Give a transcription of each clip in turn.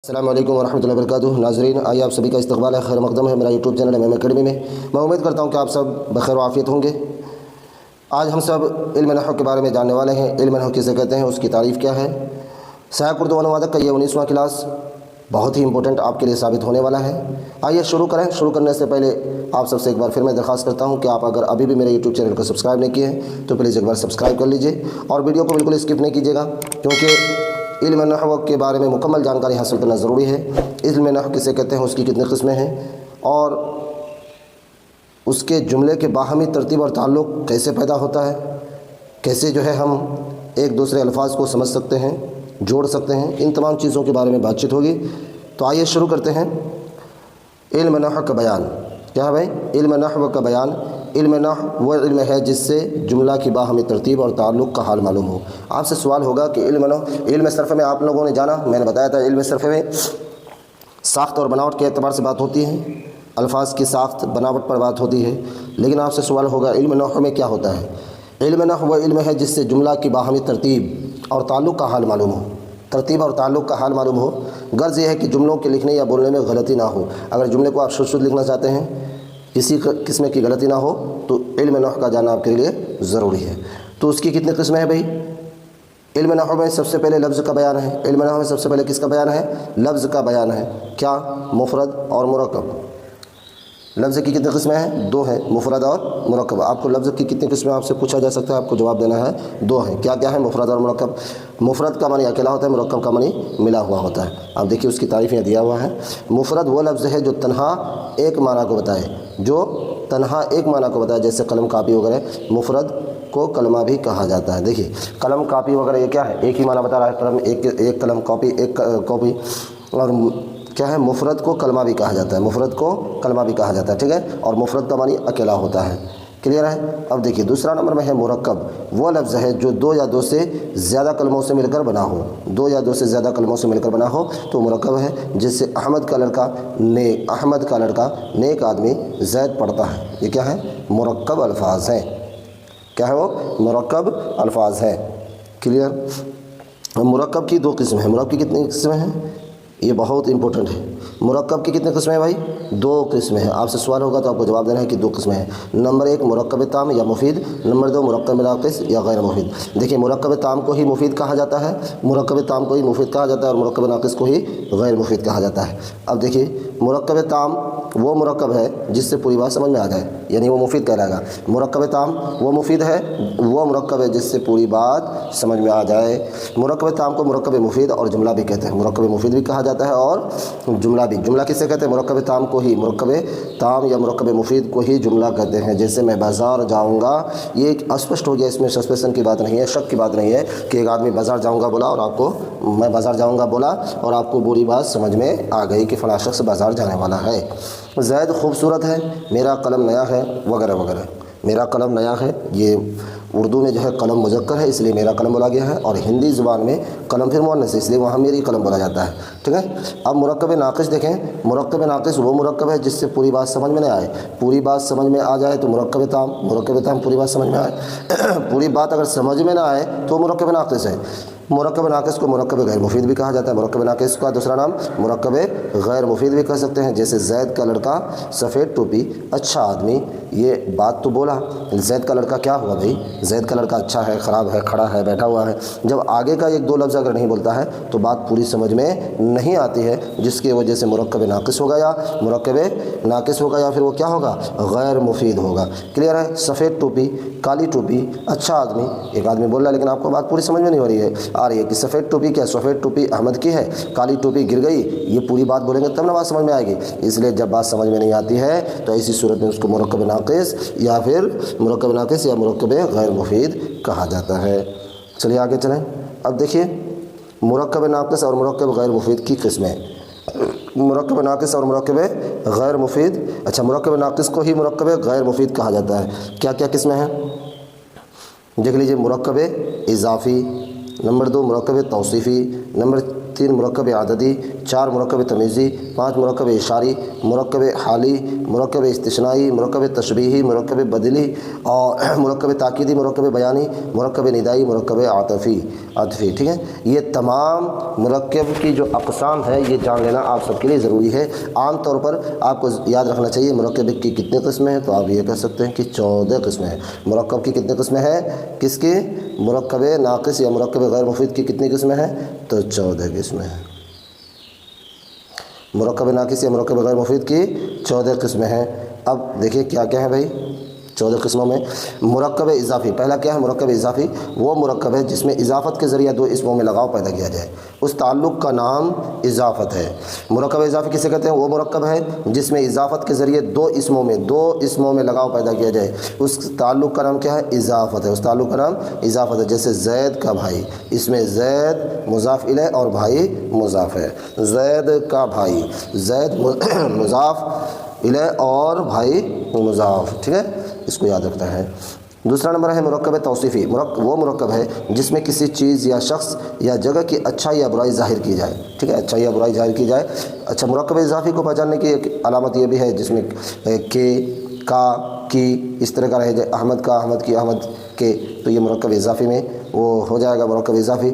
السلام علیکم ورحمۃ اللہ وبرکاتہ۔ ناظرین، آئیے آپ سبھی کا استقبال ہے، خیر مقدم ہے میرا یوٹیوب چینل MM اکیڈمی میں۔ میں امید کرتا ہوں کہ آپ سب بخیر و عافیت ہوں گے۔ آج ہم سب علم نحو کے بارے میں جاننے والے ہیں۔ علم نحو کسے کہتے ہیں، اس کی تعریف کیا ہے۔ سہاک اردو انوادک کا یہ 19واں کلاس بہت ہی امپورٹنٹ آپ کے لیے ثابت ہونے والا ہے۔ آئیے شروع کریں۔ شروع کرنے سے پہلے آپ سب سے ایک بار پھر میں درخواست کرتا ہوں کہ آپ اگر ابھی بھی میرے یوٹیوب چینل کو سبسکرائب نہیں کیے ہیں تو پلیز ایک بار سبسکرائب کر لیجئے اور ویڈیو کو بالکل اسکپ نہیں کیجیے گا، کیونکہ علم نحو کے بارے میں مکمل جانکاری حاصل کرنا ضروری ہے۔ علم نحو کسے کہتے ہیں، اس کی کتنی قسمیں ہیں اور اس کے جملے کے باہمی ترتیب اور تعلق کیسے پیدا ہوتا ہے، کیسے ہم ایک دوسرے الفاظ کو سمجھ سکتے ہیں، جوڑ سکتے ہیں، ان تمام چیزوں کے بارے میں بات چیت ہوگی۔ تو آئیے شروع کرتے ہیں۔ علم نحو کا بیان کیا ہے بھائی؟ علم نحو کا بیان، علم نحو وہ علم ہے جس سے جملہ کی باہمی ترتیب اور تعلق کا حال معلوم ہو۔ آپ سے سوال ہوگا کہ علم صرف میں آپ لوگوں نے جانا، میں نے بتایا تھا علم صرف میں ساخت اور بناوٹ کے اعتبار سے بات ہوتی ہے، الفاظ کی ساخت بناوٹ پر بات ہوتی ہے، لیکن آپ سے سوال ہوگا علم نحو میں کیا ہوتا ہے۔ علم نحو وہ علم ہے جس سے جملہ کی باہمی ترتیب اور تعلق کا حال معلوم ہو۔ ترتیب اور تعلق کا حال معلوم ہو، غرض یہ ہے کہ جملوں کے لکھنے یا بولنے میں غلطی نہ ہو۔ اگر جملے کو آپ شدھ لکھنا چاہتے ہیں، کسی قسم کی غلطی نہ ہو، تو علم نحو کا جاننا آپ کے لیے ضروری ہے۔ تو اس کی کتنی قسمیں ہیں بھائی؟ علم نحو میں سب سے پہلے لفظ کا بیان ہے۔ علم نحو میں سب سے پہلے کس کا بیان ہے؟ لفظ کا بیان ہے۔ کیا؟ مفرد اور مرکب۔ لفظ کی کتنی قسمیں ہیں؟ دو ہیں، مفرد اور مرکب۔ آپ کو لفظ کی کتنی قسمیں آپ سے پوچھا جا سکتا ہے، آپ کو جواب دینا ہے دو ہیں۔ کیا کیا ہے؟ مفرد اور مرکب۔ مفرد کا معنی اکیلا ہوتا ہے، مرکب کا معنی ملا ہوا ہوتا ہے۔ آپ دیکھیے اس کی تعریف یہاں دیا ہوا ہے۔ مفرد وہ لفظ ہے جو تنہا ایک معنی کو بتائے، جیسے قلم، کاپی وغیرہ۔ مفرد کو کلمہ بھی کہا جاتا ہے۔ دیکھیے قلم، کاپی وغیرہ یہ کیا ہے؟ ایک ہی معنی بتا رہا ہے۔ قلم ایک قلم، کاپی ایک کاپی۔ اور کیا ہے؟ مفرد کو کلمہ بھی کہا جاتا ہے، مفرد کو کلمہ بھی کہا جاتا ہے، ٹھیک ہے۔ اور مفرد کا معنی اکیلا ہوتا ہے، کلیئر ہے۔ اب دیکھیے دوسرا نمبر میں ہے مرکب، وہ لفظ ہے جو دو یا دو سے زیادہ کلموں سے مل کر بنا ہو۔ دو یا دو سے زیادہ کلموں سے مل کر بنا ہو تو مرکب ہے۔ جیسے احمد کا لڑکا نیک آدمی زید پڑھتا ہے، یہ کیا ہے؟ مرکب الفاظ ہیں۔ کیا ہے وہ؟ مرکب الفاظ ہیں، کلیئر۔ مرکب کی دو قسمیں ہیں۔ مرکب کی کتنی قسمیں ہیں؟ یہ بہت امپورٹنٹ ہے۔ مرکب کی کتنی قسمیں ہیں بھائی؟ دو قسمیں ہیں۔ آپ سے سوال ہوگا تو آپ کو جواب دینا ہے کہ دو قسمیں ہیں۔ نمبر ایک مرکب تام یا مفید، نمبر دو مرکب ناقص یا غیر مفید۔ دیکھیے مرکب تام کو ہی مفید کہا جاتا ہے، مرکب تام کو ہی مفید کہا جاتا ہے، اور مرکب ناقص کو ہی غیر مفید کہا جاتا ہے۔ اب دیکھیے مرکب تام وہ مرکب ہے جس سے پوری بات سمجھ میں آ جائے، یعنی وہ مفید کہلائے گا۔ مرکب تام وہ مفید ہے، وہ مرکب ہے جس سے پوری بات سمجھ میں آ جائے۔ مرکب تام کو مرکب مفید اور جملہ بھی کہتے ہیں، مرکب مفید بھی کہا جاتا ہے اور جملہ بھی۔ جملہ کسے کہتے ہیں؟ مرکب تام کو ہی، مرکب تام یا مرکب مفید کو ہی جملہ کہتے ہیں۔ جیسے میں بازار جاؤں گا، یہ ایک اسپشٹ ہو گیا، اس میں سسپیشن کی بات نہیں ہے، شک کی بات نہیں ہے کہ ایک آدمی بازار جاؤں گا بولا اور آپ کو میں بازار جاؤں گا بولا اور آپ کو پوری بات سمجھ میں آ گئی کہ فلاں شخص بازار جانے والا ہے۔ زید خوبصورت ہے، میرا قلم نیا ہے، وغیرہ وغیرہ۔ میرا قلم نیا ہے، یہ اردو میں قلم مذکر ہے اس لیے میرا قلم بولا گیا ہے، اور ہندی زبان میں قلم پھر مؤنث ہے اس لیے وہاں میری قلم بولا جاتا ہے، ٹھیک ہے۔ اب مرکب ناقص دیکھیں، مرکب ناقص وہ مرکب ہے جس سے پوری بات سمجھ میں نہ آئے۔ پوری بات سمجھ میں آ جائے تو مرکب تام پوری بات سمجھ میں آئے، پوری بات اگر سمجھ میں نہ آئے تو مرکب ناقص ہے۔ مرکب ناقص کو مرکب غیر مفید بھی کہا جاتا ہے۔ مرکب ناقص کا دوسرا نام مرکب غیر مفید بھی کہہ سکتے ہیں۔ جیسے زید کا لڑکا سفید ٹوپی اچھا آدمی، یہ بات تو بولا، زید کا لڑکا کیا ہوا بھائی؟ زید کا لڑکا اچھا ہے، خراب ہے، کھڑا ہے، بیٹھا ہوا ہے۔ جب آگے کا ایک دو لفظ اگر نہیں بولتا ہے تو بات پوری سمجھ میں نہیں آتی ہے، جس کی وجہ سے مرکب ناقص ہوگا یا پھر وہ کیا ہوگا؟ غیر مفید ہوگا، کلیئر ہے۔ سفید ٹوپی، کالی ٹوپی، اچھا آدمی، ایک آدمی بول رہا ہے لیکن آپ کو بات پوری سمجھ میں نہیں ہو رہی ہے، آ رہی ہے کہ سفید ٹوپی کیا؟ سفید ٹوپی احمد کی ہے، کالی ٹوپی گر گئی، یہ پوری بات بولیں گے تب نہ بات سمجھ میں آئے گی۔ اس لیے جب بات سمجھ میں نہیں آتی ہے تو ایسی صورت میں اس کو مرکب ناقص یا مرکب غیر مفید کہا جاتا ہے۔ چلیے آگے چلیں۔ اب دیکھیے مرکب ناقص اور مرکب غیر مفید کی قسمیں۔ مرکب ناقص اور مرکب غیر مفید، اچھا مرکب ناقص کو ہی مرکب غیر مفید کہا جاتا ہے۔ کیا کیا قسمیں ہیں دیکھ لیجیے۔ مرکب اضافی، نمبر دو مرکب توصیفی، نمبر تین مرکب عددی، 4 مرکب تمیزی، 5 مرکب اشاری، مرکب حالی، مرکب استثنائی، مرکب تشبیہی، مرکب بدلی اور مرکب تاکیدی، مرکب بیانی، مرکب ندائی، مرکب عاطفی، ٹھیک ہے۔ یہ تمام مرکب کی جو اقسام ہے یہ جان لینا آپ سب کے لیے ضروری ہے۔ عام طور پر آپ کو یاد رکھنا چاہیے مرکب کی کتنی قسمیں ہیں، تو آپ یہ کہہ سکتے ہیں کہ 14 قسمیں ہیں۔ مرکب کی کتنی قسمیں ہیں؟ کس کی؟ مرکب ناقص یا مرکب غیر مفید کی کتنی قسمیں ہیں؟ تو 14 قسمیں ہیں۔ مرکب ناقص یا مرکب غیر مفید کی 14 قسمیں ہیں۔ اب دیکھیے کیا کیا ہے بھائی 14 قسموں میں۔ مرکب اضافی، پہلا کیا ہے؟ مرکب اضافی وہ مرکب ہے جس میں اضافت کے ذریعہ 2 اسموں میں لگاؤ پیدا کیا جائے، اس تعلق کا نام اضافت ہے۔ مرکب اضافی کسے کہتے ہیں؟ وہ مرکب ہے جس میں اضافت کے ذریعے 2 اسموں میں لگاؤ پیدا کیا جائے، اس تعلق کا نام کیا ہے؟ اضافت ہے، اس تعلق کا نام اضافت ہے۔ جیسے زید کا بھائی، اس میں زید مضاف الیہ اور بھائی مضاف ہے، زید کا بھائی، زید مضاف الیہ اور بھائی مضاف، ٹھیک ہے، اس کو یاد رکھنا ہے۔ دوسرا نمبر ہے مرکب توصیفی، وہ مرکب ہے جس میں کسی چیز یا شخص یا جگہ کی اچھائی یا برائی ظاہر کی جائے، ٹھیک ہے، اچھائی یا برائی ظاہر کی جائے۔ اچھا، مرکب اضافی کو پہچاننے کی ایک علامت یہ بھی ہے جس میں کے، کا، کی، اس طرح کا رہ جائے، احمد کا، احمد کی، احمد کے، تو یہ مرکب اضافی میں وہ ہو جائے گا مرکب اضافی،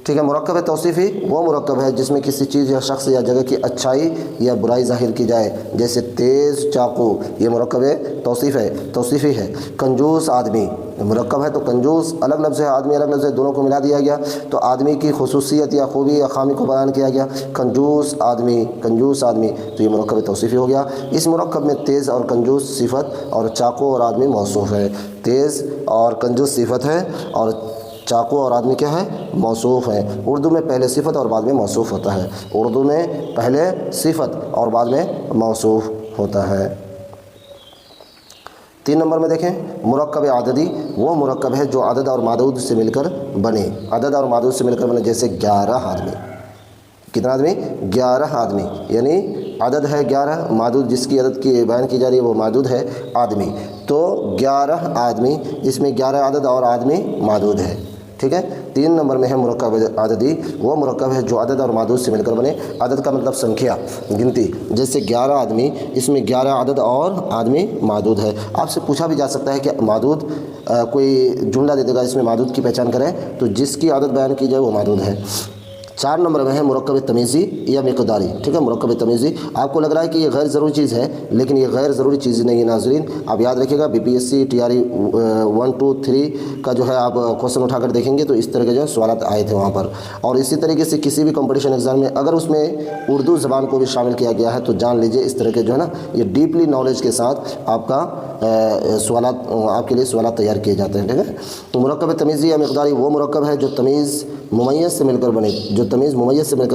ٹھیک ہے۔ مرکب توصیفی وہ مرکب ہے جس میں کسی چیز یا شخص یا جگہ کی اچھائی یا برائی ظاہر کی جائے، جیسے تیز چاقو، یہ مرکب توصیفی ہے۔ کنجوس آدمی مرکب ہے، تو کنجوس الگ لفظ ہے، آدمی الگ لفظ ہے، دونوں کو ملا دیا گیا تو آدمی کی خصوصیت یا خوبی یا خامی کو بیان کیا گیا، کنجوس آدمی، تو یہ مرکب توصیفی ہو گیا۔ اس مرکب میں تیز اور کنجوس صفت اور چاقو اور آدمی موصوف ہے، تیز اور کنجوس صفت ہے اور چاقو اور آدمی کیا ہے؟ موصوف ہے۔ اردو میں پہلے صفت اور بعد میں موصوف ہوتا ہے، اردو میں پہلے صفت اور بعد میں موصوف ہوتا ہے۔ 3 نمبر میں دیکھیں مرکب عددی، وہ مرکب ہے جو عدد اور معدود سے مل کر بنے، عدد اور معدود سے مل کر بنے، جیسے 11 آدمی، کتنا آدمی؟ 11 آدمی، یعنی عدد ہے 11، معدود جس کی عدد کی بیان کی جا رہی ہے وہ معدود ہے آدمی، تو 11 آدمی، اس میں 11 عدد اور آدمی معدود ہے، ٹھیک ہے۔ 3 نمبر میں ہے مرکب عددی، وہ مرکب ہے جو عدد اور معدود سے مل کر بنے، عدد کا مطلب سنکھیا، گنتی، جیسے 11 آدمی، اس میں 11 عدد اور آدمی معدود ہے۔ آپ سے پوچھا بھی جا سکتا ہے کہ معدود، کوئی جملہ دے دے گا اس میں معدود کی پہچان کریں، تو جس کی عدد بیان کی جائے وہ معدود ہے۔ 4 نمبر میں ہے مرکب تمیزی یا مقداری، ٹھیک ہے، مرکب تمیزی۔ آپ کو لگ رہا ہے کہ یہ غیر ضروری چیز ہے، لیکن یہ غیر ضروری چیز نہیں ہے ناظرین، آپ یاد رکھیے گا BPSC TRE 1 2 3 کا جو ہے آپ کوشچن اٹھا کر دیکھیں گے تو اس طرح کے جو ہے سوالات آئے تھے وہاں پر، اور اسی طریقے سے کسی بھی کمپٹیشن ایگزام میں اگر اس میں اردو زبان کو بھی شامل کیا گیا ہے تو جان لیجئے اس طرح کے جو ہے نا یہ ڈیپلی نالج کے ساتھ آپ کا سوالات، آپ کے لیے سوالات تیار کیے جاتے ہیں، ٹھیک ہے۔ تو مرکب تمیزی یا مقداری وہ مرکب ہے جو تمیز ممیز سے مل کر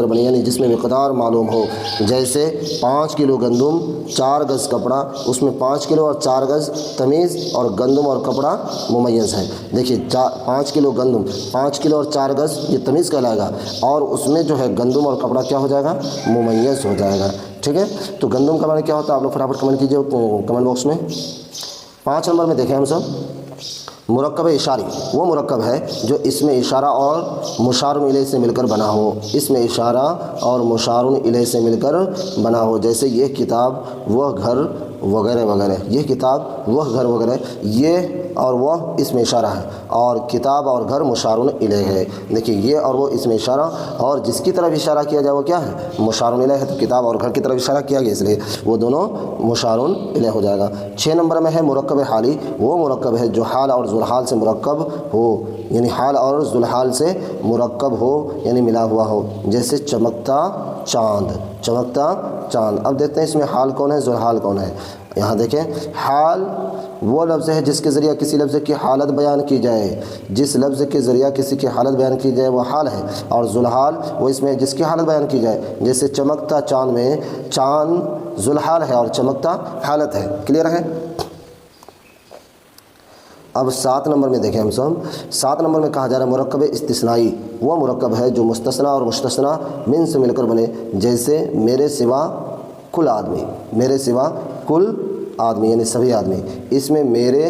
بنے، یعنی جس میں مقدار معلوم ہو، جیسے 5 کلو گندم 4 گز کپڑا، اس میں 5 کلو اور 4 گز تمیز اور گندم اور کپڑا ممیز ہے۔ دیکھیے 5 کلو گندم، 5 کلو اور 4 گز یہ تمیز کہلائے گا، اور اس میں جو ہے گندم اور کپڑا کیا ہو جائے گا؟ ممیز ہو جائے گا، ٹھیک ہے۔ تو گندم کا معنی کیا ہوتا ہے؟ آپ لوگ فٹافٹ کمنٹ کیجیے کمنٹ باکس میں۔ 5 نمبر میں دیکھیں ہم سب مرکب اشاری، وہ مرکب ہے جو اسم اشارہ اور مشار الیہ سے مل کر بنا ہو، اسم اشارہ اور مشار الیہ سے مل کر بنا ہو، جیسے یہ کتاب، وہ گھر وغیرہ وغیرہ، یہ کتاب، وہ گھر وغیرہ، یہ اور وہ اسم اشارہ ہے اور کتاب اور گھر مشار الیہ ہے۔ دیکھیے یہ اور وہ اسم اشارہ، اور جس کی طرف اشارہ کیا جائے وہ کیا ہے؟ مشار الیہ ہے، تو کتاب اور گھر کی طرف اشارہ کیا گیا اس لیے وہ دونوں مشار الیہ ہو جائے گا۔ 6 نمبر میں ہے مرکب حالی، وہ مرکب ہے جو حال اور ذوالحال سے مرکب ہو، یعنی حال اور ذوالحال سے مرکب ہو یعنی ملا ہوا ہو، جیسے چمکتا چاند، چمکتا چاند۔ اب دیکھتے ہیں اس میں حال کون ہے، ذوالحال کون ہے۔ یہاں دیکھیں حال وہ لفظ ہے جس کے ذریعہ کسی لفظ کی حالت بیان کی جائے، جس لفظ کے ذریعہ کسی کی حالت بیان کی جائے وہ حال ہے، اور ذوالحال وہ اس میں جس کی حالت بیان کی جائے، جیسے چمکتا چاند میں چاند ذوالحال ہے اور چمکتا حالت ہے، کلیئر ہے۔ اب 7 نمبر میں دیکھیں ہم سب، 7 نمبر میں کہا جا رہا ہے مرکب استثنائی، وہ مرکب ہے جو مستثنی اور مستثنی من سے مل کر بنے، جیسے میرے سوا کل آدمی، میرے سوا کل آدمی یعنی سبھی آدمی، اس میں میرے